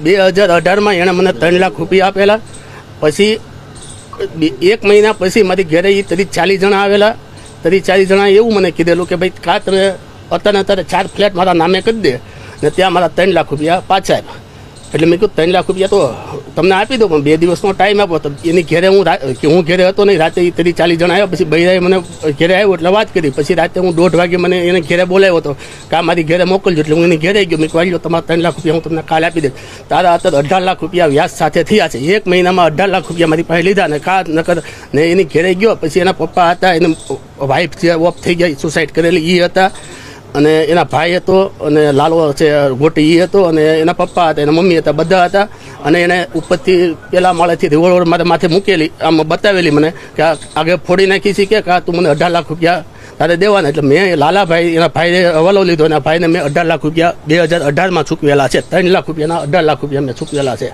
2018માં એણે મને 3 લાખ રૂપિયા આપેલા. પછી 1 મહિના પછી મારી ઘરે 40 જણા આવેલા. 40 જણા એવું મને કીધેલું કે ભાઈ કાં તમે અત્યારે 4 ફ્લેટ મારા નામે કરી દે ને ત્યાં મારા 3 લાખ રૂપિયા પાછા આપ્યા. એટલે મેં કીધું 3 લાખ રૂપિયા તો તમને આપી દો, પણ 2 દિવસનો ટાઈમ આપો. તો એની ઘરે હું ઘરે હતો નહીં. રાતે 40 જણા આવ્યા. પછી બૈરાએ મને ઘરે આવ્યો એટલે વાત કરી. પછી રાતે હું 1:30 વાગે મને એને ઘરે બોલાવ્યો હતો કે મારી ઘરે મોકલજો. એટલે હું એની ઘરે ગયો. મેં કહ્યું તમારા 3 લાખ રૂપિયા હું તમને કાલે આપી દઈશ. તારા અત્યારે 18 લાખ રૂપિયા વ્યાજ સાથે થયા છે. 1 મહિનામાં 18 લાખ રૂપિયા મારી પાસે લીધા ને ખા નકર ને એની ઘરે ગયો. પછી એના પપ્પા હતા, એને વાઈફ જે ઓફ થઈ ગયા, સુસાઇડ કરેલી એ હતા, અને એના ભાઈ હતો, અને લાલો છે ગોટી એ હતો, અને એના પપ્પા હતા, એના મમ્મી હતા, બધા હતા. અને એને ઉપરથી પેલા માળેથી રિવોલ્વર મારે માથે મૂકેલી, આમ બતાવેલી મને કે આગળ ફોડી નાખી છે કે તું મને 18 લાખ રૂપિયા તારે દેવાના. એટલે મેં લાલાભાઈ એના ભાઈને હવાલો લીધો. એના ભાઈને મેં 18 લાખ રૂપિયા 2018માં ચૂકવેલા છે. 3 લાખ રૂપિયાના 18 લાખ રૂપિયા મેં ચૂકવેલા છે.